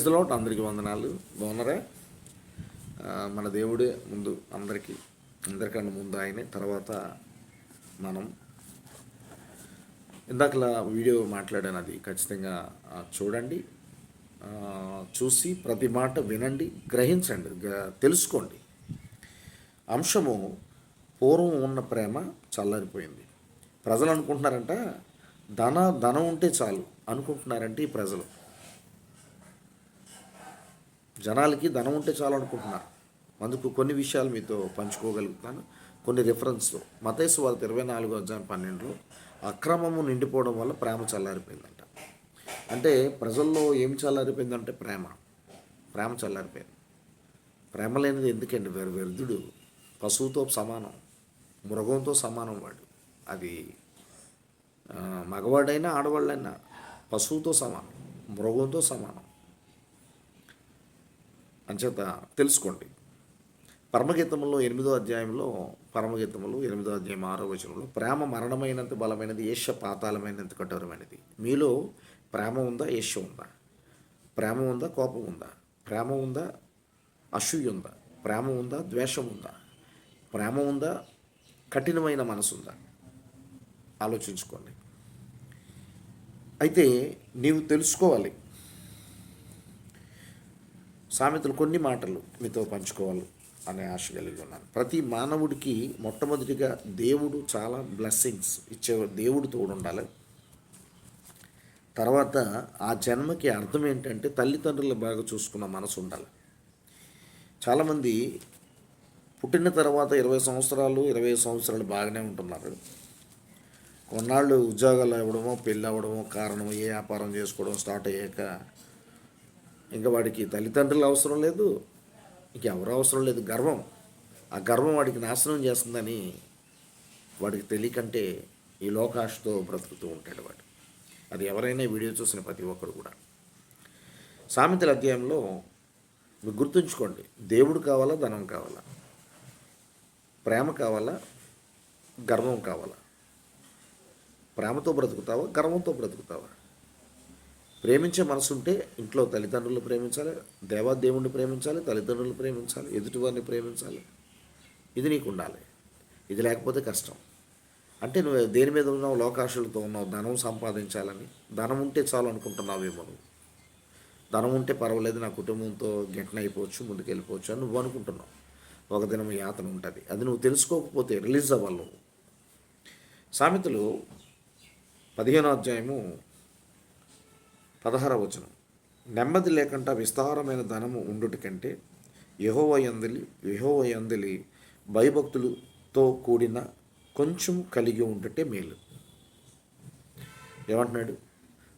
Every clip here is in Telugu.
Praise the lord. అందరికీ వందనాలు. బాగున్నారా? మన దేవుడే ముందు అందరికన్నా ముందు ఆయనే, తర్వాత మనం. ఇందాకలా వీడియో మాట్లాడాను, అది ఖచ్చితంగా చూడండి. చూసి ప్రతి మాట వినండి, గ్రహించండి, తెలుసుకోండి. అంశము: పూర్వం ఉన్న ప్రేమ చల్లారిపోయింది. ప్రజలు అనుకుంటున్నారంట ధనం ఉంటే చాలు అనుకుంటున్నారంటే ఈ ప్రజలు. జనాలకి ధనం ఉంటే చాలు అనుకుంటున్నారు. అందుకు కొన్ని విషయాలు మీతో పంచుకోగలుగుతాను, కొన్ని రిఫరెన్స్లో. మత్తయి సువార్త 24:12 అక్రమము నిండిపోవడం వల్ల ప్రేమ చల్లారిపోయిందంట. అంటే ప్రజల్లో ఏం చల్లారిపోయిందంటే ప్రేమ చల్లారిపోయింది. ప్రేమ లేనిది ఎందుకండి? వ్యర్థుడు, పశువుతో సమానం, మృగంతో సమానం వాడు. అది మగవాడైనా ఆడవాళ్ళైనా పశువుతో సమానం, మృగంతో సమానం. అంచేత తెలుసుకోండి. పరమగీతములో 8వ అధ్యాయంలో 6వ వచనంలో, ప్రేమ మరణమైనంత బలమైనది, ఈర్ష్య పాతాళమైనంత కఠోరమైనది. మీలో ప్రేమ ఉందా? ఈర్ష్య ఉందా? ప్రేమ ఉందా? కోపం ఉందా? ప్రేమ ఉందా? అసూయ ఉందా? ప్రేమ ఉందా? ద్వేషం ఉందా? ప్రేమ ఉందా? కఠినమైన మనసు ఉందా? ఆలోచించుకోండి. అయితే నీవు తెలుసుకోవాలి. సామెతలు కొన్ని మాటలు మీతో పంచుకోవాలి అనే ఆశ కలిగి ఉన్నాను. ప్రతి మానవుడికి మొట్టమొదటిగా దేవుడు చాలా బ్లెస్సింగ్స్ ఇచ్చేవాడు. దేవుడు తోడు ఉండాలి. తర్వాత ఆ జన్మకి అర్థం ఏంటంటే తల్లిదండ్రులు బాగా చూసుకున్న మనసు ఉండాలి. చాలామంది పుట్టిన తర్వాత 20 సంవత్సరాలు 25 సంవత్సరాలు బాగానే ఉంటున్నారు. కొన్నాళ్ళు ఉద్యోగాలు అవ్వడమో, పెళ్ళి అవ్వడమో, కారణం ఏ వ్యాపారం చేసుకోవడం స్టార్ట్ అయ్యాక ఇంకా వాడికి తల్లిదండ్రులు అవసరం లేదు, ఇంకెవరు అవసరం లేదు. ఆ గర్వం వాడికి నాశనం చేస్తుందని వాడికి తెలియకంటే ఈ లోకాశతో బ్రతుకుతూ ఉంటాడు వాడు. అది ఎవరైనా వీడియో చూసిన ప్రతి ఒక్కరు కూడా. సామెతల అధ్యాయంలో మీరు గుర్తుంచుకోండి, దేవుడు కావాలా, ధనం కావాలా? ప్రేమ కావాలా, గర్వం కావాలా? ప్రేమతో బ్రతుకుతావా, గర్వంతో బ్రతుకుతావా? ప్రేమించే మనసు ఉంటే ఇంట్లో తల్లిదండ్రులు ప్రేమించాలి, దేవుణ్ణి ప్రేమించాలి, తల్లిదండ్రులు ప్రేమించాలి, ఎదుటివారిని ప్రేమించాలి. ఇది నీకు ఉండాలి. ఇది లేకపోతే కష్టం. అంటే నువ్వు దేని మీద ఉన్నావు? లోకాశలతో ఉన్నావు. ధనం సంపాదించాలని, ధనం ఉంటే చాలు అనుకుంటున్నావేమో. నువ్వు ధనం ఉంటే పర్వాలేదు, నా కుటుంబంతో గెంటన అయిపోవచ్చు, ముందుకు వెళ్ళిపోవచ్చు అని నువ్వు అనుకుంటున్నావు. ఒక దినం యాతన ఉంటుంది. అది నువ్వు తెలుసుకోకపోతే రిలీజ్ అవ్వాలి నువ్వు. సామెతలు 15వ అధ్యాయము 16వ వచనం, నెమ్మది లేకుండా విస్తారమైన ధనము ఉండుట కంటే యెహోవా యందలి భయభక్తులతో కూడిన కొంచెం కలిగి ఉంటే మేలు. ఏమంటున్నాడు?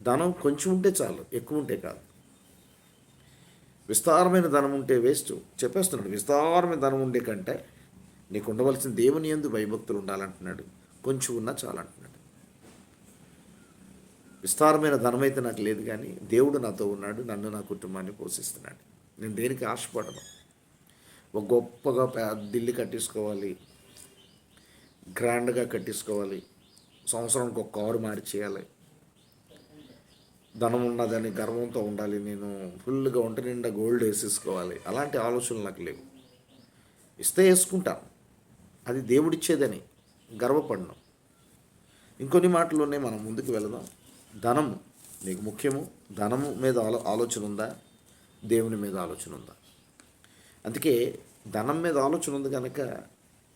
ధనం కొంచెం ఉంటే చాలు, ఎక్కువ ఉంటే కాదు. విస్తారమైన ధనం ఉంటే వేస్ట్ చెప్పేస్తున్నాడు. విస్తారమైన ధనం ఉండే కంటే నీకు ఉండవలసిన దేవుని యందు భయభక్తులు ఉండాలంటున్నాడు. కొంచెం ఉన్నా చాలంటున్నాడు. విస్తారమైన ధనమైతే నాకు లేదు, కానీ దేవుడు నాతో ఉన్నాడు, నన్ను నా కుటుంబాన్ని పోషిస్తున్నాడు. నేను దేనికి ఆశపడను. ఒక గొప్పగా పెద్ద ఇల్లు కట్టించుకోవాలి, గ్రాండ్గా కట్టించుకోవాలి, సంవత్సరానికి ఒక కారు మార్చేయాలి, ధనం ఉన్నదని గర్వంతో ఉండాలి, నేను ఫుల్గా ఒంటి నిండా గోల్డ్ వేసేసుకోవాలి. అలాంటి ఆలోచనలు నాకు లేవు. ఇస్తే వేసుకుంటాను, అది దేవుడిచ్చేదని గర్వపడను. ఇంకొన్ని మాటల్లోనే మనం ముందుకు వెళదాం. ధనము నీకు ముఖ్యము. ధనము మీద ఆలోచన ఉందా? దేవుని మీద ఆలోచన ఉందా? అందుకే ధనం మీద ఆలోచన ఉంది కనుక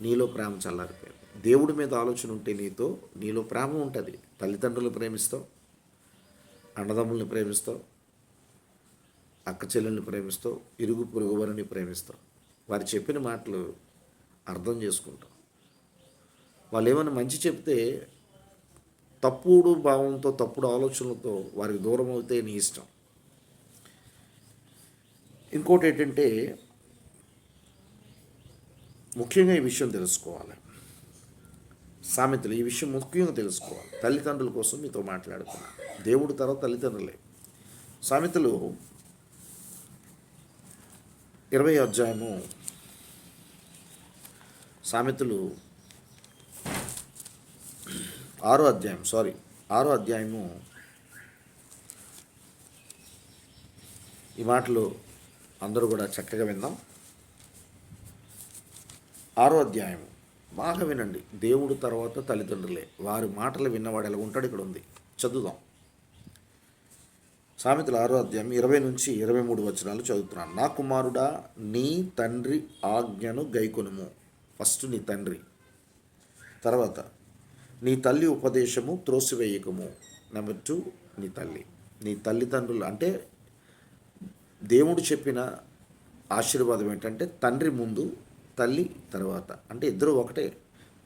నీలో ప్రేమ చల్లారిపోయింది. దేవుడి మీద ఆలోచన ఉంటే నీలో ప్రేమ ఉంటుంది. తల్లిదండ్రులు ప్రేమిస్తావు, అన్నదమ్ముల్ని ప్రేమిస్తావు, అక్క చెల్లెల్ని ప్రేమిస్తావు, ఇరుగు పొరుగు వారిని ప్రేమిస్తావు. వారు చెప్పిన మాటలు అర్థం చేసుకుంటావు. వాళ్ళు ఏమైనా మంచి చెప్తే తప్పుడు భావంతో, తప్పుడు ఆలోచనలతో వారికి దూరం అవుతే నీ ఇష్టం. ఇంకోటి ఏంటంటే, ముఖ్యంగా ఈ విషయం తెలుసుకోవాలి. సామెతలు ఈ విషయం ముఖ్యంగా తెలుసుకోవాలి. తల్లిదండ్రుల కోసం మీతో మాట్లాడుతున్నాను. దేవుడు తర్వాత తల్లిదండ్రులే. సామెతలు 20వ అధ్యాయము, సామెతలు 6వ అధ్యాయము ఈ మాటలు అందరూ కూడా చక్కగా విందాం. 6వ అధ్యాయం బాగా వినండి. దేవుడు తర్వాత తల్లిదండ్రులే. వారి మాటలు విన్నవాడు ఎలా ఉంటాడు ఇక్కడ ఉంది. చదువుదాం. సామెతలు 6వ అధ్యాయం 20-23 వచనాలు చదువుతున్నాను. నా కుమారుడా, నీ తండ్రి ఆజ్ఞను గైకొనుము. ఫస్ట్ నీ తండ్రి, తర్వాత నీ తల్లి ఉపదేశము త్రోసివేయకము. నెంబర్ 2 నీ తల్లి. నీ తల్లిదండ్రులు అంటే దేవుడు చెప్పిన ఆశీర్వాదం ఏంటంటే తండ్రి ముందు, తల్లి తర్వాత. అంటే ఇద్దరు ఒకటే.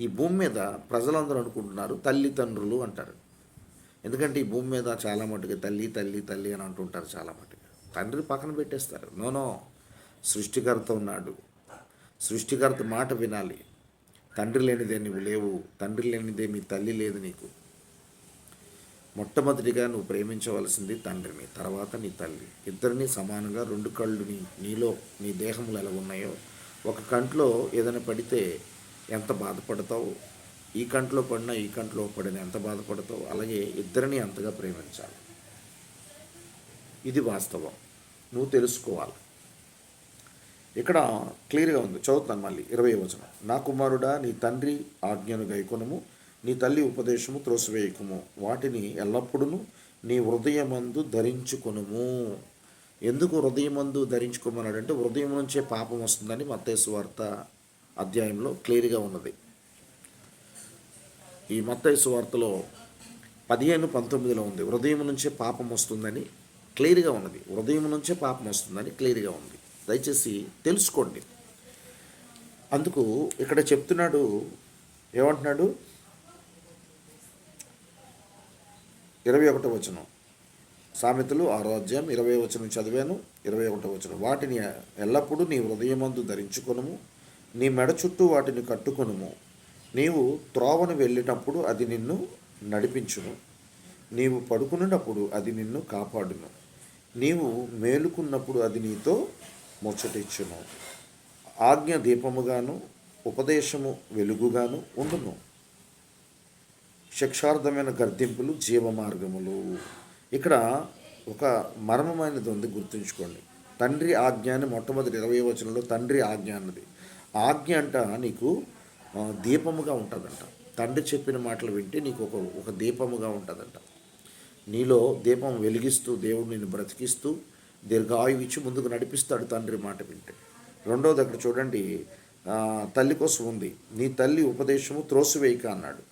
ఈ భూమి మీద ప్రజలందరూ అనుకుంటున్నారు తల్లిదండ్రులు అంటారు. ఎందుకంటే ఈ భూమి మీద చాలా మటుకు తల్లి తల్లి తల్లి అని అంటుంటారు చాలా మటుకు. తండ్రి పక్కన పెట్టేస్తారు. నోనో, సృష్టికర్త ఉన్నాడు. సృష్టికర్త మాట వినాలి. తండ్రి లేనిదే నువ్వు లేవు. తండ్రి లేనిదే మీ తల్లి లేదు నీకు. మొట్టమొదటిగా నువ్వు ప్రేమించవలసింది తండ్రిని, తర్వాత నీ తల్లి. ఇద్దరిని సమానంగా. 2 కళ్ళు నీలో, నీ దేహంలో ఎలా ఉన్నాయో, ఒక కంట్లో ఏదైనా పడితే ఎంత బాధపడతావు, ఈ కంట్లో పడినా ఈ కంట్లో పడిన ఎంత బాధపడతావు, అలాగే ఇద్దరిని అంతగా ప్రేమించాలి. ఇది వాస్తవం. నువ్వు తెలుసుకోవాలి. ఇక్కడ క్లియర్గా ఉంది. చదువుతాను మళ్ళీ 20వ వచనం. నా కుమారుడా, నీ తండ్రి ఆజ్ఞను గైకొనుము, నీ తల్లి ఉపదేశము త్రోసివేయకుము. వాటిని ఎల్లప్పుడూ నీ హృదయమందు ధరించుకొనుము. ఎందుకు హృదయమందు ధరించుకోమన్నాడంటే హృదయం నుంచే పాపం వస్తుందని మత్తయి సువార్త అధ్యాయంలో క్లియర్గా ఉన్నది. ఈ మత్తయి సువార్తలో 15-19లో ఉంది. హృదయం నుంచే పాపం వస్తుందని క్లియర్గా ఉన్నది. హృదయం నుంచే పాపం వస్తుందని క్లియర్గా ఉంది. దయచేసి తెలుసుకోండి. అందుకు ఇక్కడ చెప్తున్నాడు. ఏమంటున్నాడు? 21వ వచనం. సామెతలు 6వ అధ్యాయం 20వ వచనం చదివాను. 21వ వచనం. వాటిని ఎల్లప్పుడూ నీ హృదయమందు ధరించుకొనుము, నీ మెడ చుట్టూ వాటిని కట్టుకొనుము. నీవు త్రోవను వెళ్ళేటప్పుడు అది నిన్ను నడిపించును, నీవు పడుకున్నప్పుడు అది నిన్ను కాపాడును, నీవు మేలుకున్నప్పుడు అది నీతో ముచ్చటిచ్చును. ఆజ్ఞ దీపముగాను ఉపదేశము వెలుగుగాను ఉండును. శిక్షార్థమైన గర్దింపులు జీవ మార్గములు. ఇక్కడ ఒక మర్మమైనది ఉంది, గుర్తుంచుకోండి. తండ్రి ఆజ్ఞ అని మొట్టమొదటి 20వ వచనంలో తండ్రి ఆజ్ఞ అన్నది. ఆజ్ఞ అంట నీకు దీపముగా ఉంటుందంట. తండ్రి చెప్పిన మాటలు వింటే నీకు ఒక దీపముగా ఉంటుందంట. నీలో దీపం వెలిగిస్తూ దేవుడు నిన్ను బ్రతికిస్తూ దీర్ఘాయువు ఇచ్చి ముందుకు నడిపిస్తాడు తండ్రి మాట వింటే. రెండవది అక్కడ చూడండి, తల్లి కోసం ఉంది. నీ తల్లి ఉపదేశము త్రోసివేయక అన్నాడు.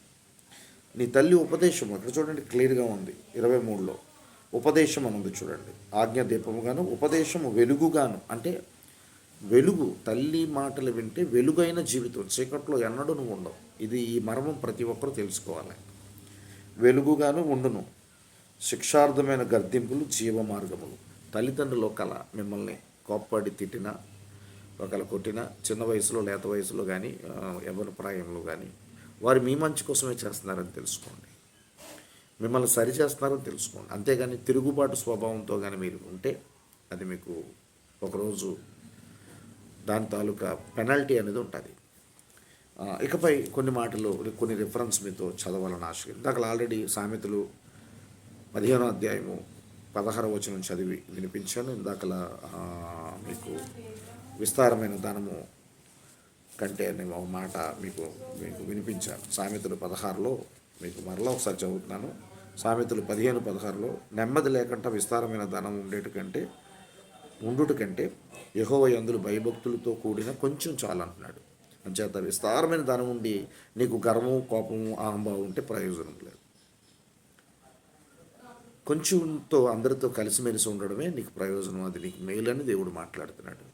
నీ తల్లి ఉపదేశము అక్కడ చూడండి క్లియర్గా ఉంది. 23లో ఉపదేశం అని ఉంది చూడండి. ఆజ్ఞ దీపముగాను ఉపదేశము వెలుగుగాను. అంటే వెలుగు, తల్లి మాటలు వింటే వెలుగైన జీవితం. చీకట్లో ఎన్నడూ నువ్వు ఉండవు. ఇది ఈ మర్మం ప్రతి ఒక్కరూ తెలుసుకోవాలి. వెలుగుగాను ఉండును. శిక్షార్థమైన గర్దింపులు జీవ మార్గములు. తల్లిదండ్రులు ఒకలా మిమ్మల్ని కోప్పడి తిట్టినా, ఒకలా కొట్టినా, చిన్న వయసులో లేత వయసులో కానీ ఎవరి ప్రాయంలో కానీ వారు మీ మంచి కోసమే చేస్తున్నారని తెలుసుకోండి. మిమ్మల్ని సరి చేస్తున్నారని తెలుసుకోండి. అంతేగాని తిరుగుబాటు స్వభావంతో కానీ మీరు ఉంటే అది మీకు ఒకరోజు దాని తాలూకా పెనాల్టీ అనేది ఉంటుంది. ఇకపై కొన్ని మాటలు, కొన్ని రిఫరెన్స్ మీతో చదవాలని ఆశ. ఇందాక ఆల్రెడీ సామెతలు 15వ అధ్యాయము 16వ వచనం చదివి వినిపించాను. ఇందాకలా మీకు విస్తారమైన ధనము కంటే అనే ఒక మాట మీకు వినిపించాను. సామెతలు 16లో మీకు మరలా ఒకసారి చదువుతున్నాను. సామెతలు 15-16లో నెమ్మది లేకుండా విస్తారమైన ధనం ఉండుట కంటే యెహోవా యందు భయభక్తులతో కూడిన కొంచెం చాలు అంటున్నాడు. అంచేత విస్తారమైన ధనం ఉండి నీకు గర్వము, కోపము, అహంభావం ఉంటే ప్రయోజనం లేదు. కొంచెంతో అందరితో కలిసిమెలిసి ఉండడమే నీకు ప్రయోజనం. అది నీకు మేలని దేవుడు మాట్లాడుతున్నాడు.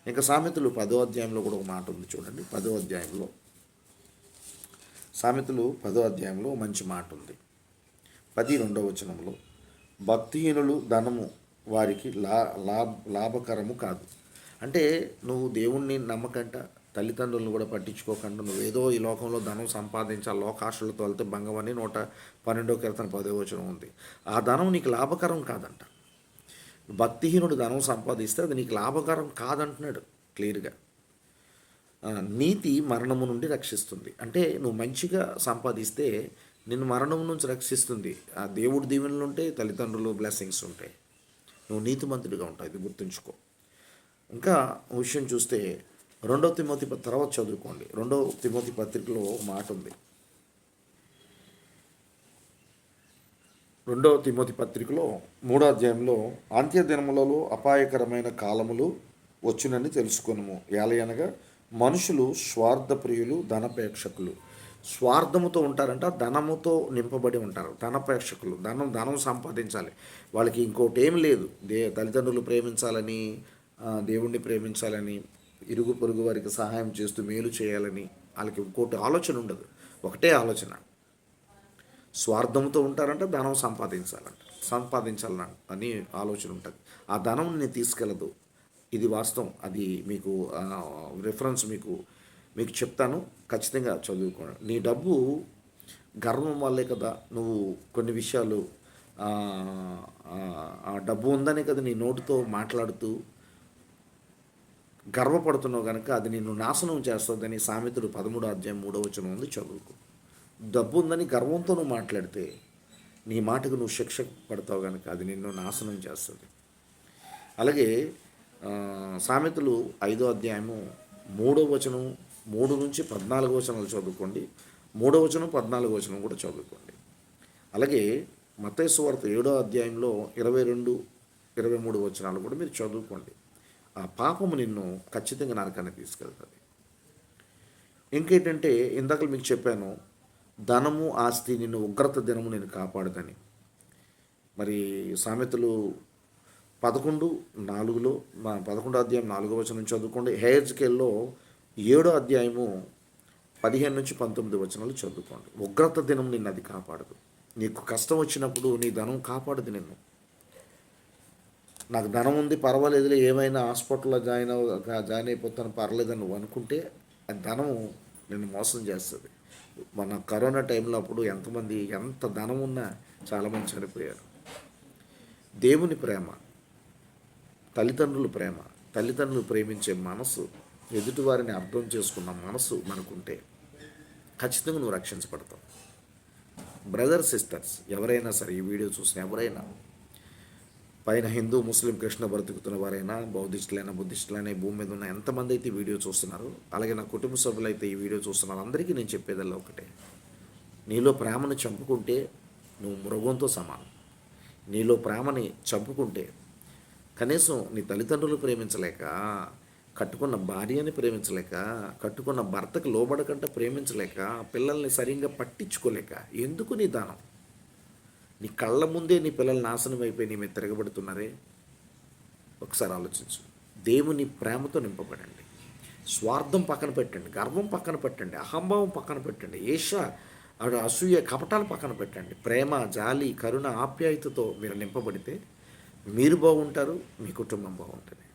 ఇంకా సామెతలు 10వ అధ్యాయంలో కూడా ఒక మాట ఉంది చూడండి. 10వ అధ్యాయంలో సామెతలు 10వ అధ్యాయంలో మంచి మాట ఉంది. 12వ వచనంలో భక్తిహీనులు ధనము వారికి లాభకరము కాదు. అంటే నువ్వు దేవుణ్ణి నమ్మకంట, తల్లిదండ్రులను కూడా పట్టించుకోకుండా నువ్వేదో ఈ లోకంలో ధనం సంపాదించాలి, లోకాశలతో వెళ్తే భంగమని 112వ కీర్తన 10వ వచనం ఉంది. ఆ ధనం నీకు లాభకరం కాదంట. భక్తిహీనుడు ధనం సంపాదిస్తే అది నీకు లాభకరం కాదంటున్నాడు క్లియర్గా. నీతి మరణము నుండి రక్షిస్తుంది. అంటే నువ్వు మంచిగా సంపాదిస్తే నిన్ను మరణం నుంచి రక్షిస్తుంది. ఆ దేవుడి దీవెనలు ఉంటాయి, తల్లిదండ్రులు బ్లెస్సింగ్స్ ఉంటాయి. నువ్వు నీతిమంతుడిగా ఉంటావు, ఇది గుర్తుంచుకో. ఇంకా విషయం చూస్తే 2 తిమోతి తర్వాత చదువుకోండి. 2 తిమోతి పత్రికలో మాట ఉంది. 2 తిమోతి పత్రికలో 3వ అధ్యాయంలో అంత్య దినములలో అపాయకరమైన కాలములు వచ్చునని తెలుసుకొనుము. ఏలయనగా మనుషులు స్వార్థప్రియులు, ధనపేక్షకులు. స్వార్థముతో ఉంటారంట, ధనముతో నింపబడి ఉంటారు. ధనపేక్షకులు, ధనం సంపాదించాలి, వాళ్ళకి ఇంకోటి ఏం లేదు. తల్లిదండ్రులు ప్రేమించాలని, దేవుణ్ణి ప్రేమించాలని, ఇరుగు పొరుగు వారికి సహాయం చేస్తూ మేలు చేయాలని వాళ్ళకి ఇంకోటి ఆలోచన ఉండదు. ఒకటే ఆలోచన, స్వార్థంతో ఉంటారంట, ధనం సంపాదించాలని అని ఆలోచన ఉంటుంది. ఆ ధనం నేను తీసుకెళ్ళదు, ఇది వాస్తవం. అది మీకు రిఫరెన్స్ మీకు చెప్తాను, ఖచ్చితంగా చదువుకోండి. నీ డబ్బు గర్వం వల్లే కదా నువ్వు కొన్ని విషయాలు, ఆ డబ్బు ఉందనే కదా నీ నోటితో మాట్లాడుతూ గర్వపడుతున్నావు కనుక అది నిన్ను నాశనం చేస్తుందని సామెతలు 13వ అధ్యాయం 3వ వచనం ఉంది, చదువుకో. డబ్బు ఉందని గర్వంతో నువ్వు మాట్లాడితే నీ మాటకు నువ్వు శిక్ష పడతావు కనుక అది నిన్ను నాశనం చేస్తుంది. అలాగే సామెతలు 5వ అధ్యాయము 3వ వచనం 3 నుంచి 14 వచనాలు చదువుకోండి. 3వ వచనం 14వ వచనం కూడా చదువుకోండి. అలాగే మత్తయి సువార్త 7వ అధ్యాయంలో 22, 23 వచనాలు కూడా మీరు చదువుకోండి. ఆ పాపము నిన్ను ఖచ్చితంగా నరకానికి తీసుకెళ్తుంది. ఇంకేంటంటే ఇందాక మీకు చెప్పాను, ధనము ఆస్తి నిన్ను ఉగ్రత దినము నేను కాపాడుదని. మరి సామెతలు 11:4లో 11వ అధ్యాయం 4వ వచనం చదువుకోండి. హెజ్కేల్లో 7వ అధ్యాయము 15 నుంచి 19 వచనాలు చదువుకోండి. ఉగ్రత దినం నిన్ను అది కాపాడదు. నీకు కష్టం వచ్చినప్పుడు నీ ధనం కాపాడదు నిన్ను. నాకు ధనం ఉంది పర్వాలేదులే, ఏమైనా హాస్పిటల్లో జాయిన్ అయిపోతాను పర్లేదని నువ్వు అనుకుంటే ఆ ధనం నిన్ను మోసం చేస్తుంది. మన కరోనా టైంలో అప్పుడు ఎంతమంది ఎంత ధనం ఉన్నా చాలామంది చనిపోయారు. దేవుని ప్రేమ, తల్లిదండ్రుల ప్రేమ, తల్లిదండ్రులు ప్రేమించే మనసు, ఎదుటివారిని అర్థం చేసుకున్న మనసు మనకుంటే ఖచ్చితంగా నువ్వు రక్షించబడతావు. బ్రదర్ సిస్టర్స్ ఎవరైనా సరే, ఈ వీడియో చూసిన ఎవరైనా, పైన హిందూ ముస్లిం కృష్ణ బ్రతుకుతున్న వారైనా, బుద్ధిస్టులైనా ఈ భూమి మీద ఉన్న ఎంతమంది అయితే ఈ వీడియో చూస్తున్నారు, అలాగే నా కుటుంబ సభ్యులు అయితే ఈ వీడియో చూస్తున్నారు, అందరికీ నేను చెప్పేదల్లా ఒకటే, నీలో ప్రేమను చంపుకుంటే నువ్వు మృగంతో సమానం. నీలో ప్రేమని చంపుకుంటే కనీసం నీ తల్లిదండ్రులు ప్రేమించలేక, కట్టుకున్న భార్యని ప్రేమించలేక, కట్టుకున్న భర్తకు లోబడకంటే ప్రేమించలేక, పిల్లల్ని సరిగ్గా పట్టించుకోలేక, ఎందుకు నీ దానం? నీ కళ్ళ ముందే నీ పిల్లలు నాశనం అయిపోయి నీ మీద తిరగబడుతున్నారే. ఒకసారి ఆలోచించు. దేవుని ప్రేమతో నింపబడండి. స్వార్థం పక్కన పెట్టండి, గర్వం పక్కన పెట్టండి, అహంభావం పక్కన పెట్టండి, అసూయ కపటాలు పక్కన పెట్టండి. ప్రేమ, జాలి, కరుణ, ఆప్యాయతతో మీరు నింపబడితే మీరు బాగుంటారు, మీ కుటుంబం బాగుంటుంది.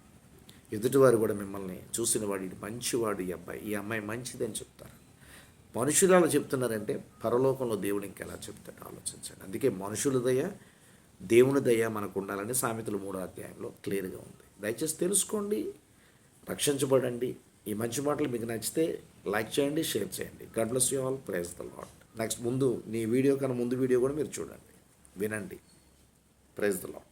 ఎదుటివారు కూడా మిమ్మల్ని చూసిన వాడు మంచివాడు, ఈ అమ్మాయి మంచిదని చెప్తారు. మనుషులు అలా చెప్తున్నారంటే పరలోకంలో దేవుడు ఇంకెలా చెప్తాడు ఆలోచించండి. అందుకే మనుషుల దయ, దేవుని దయ మనకు ఉండాలని సామెతలు 3వ అధ్యాయంలో క్లియర్గా ఉంది. దయచేసి తెలుసుకోండి, రక్షించబడండి. ఈ మంచి మాటలు మీకు నచ్చితే లైక్ చేయండి, షేర్ చేయండి. God bless you all. Praise the Lord. Next నీ వీడియో కన్నా ముందు వీడియో కూడా మీరు చూడండి, వినండి. Praise the lord.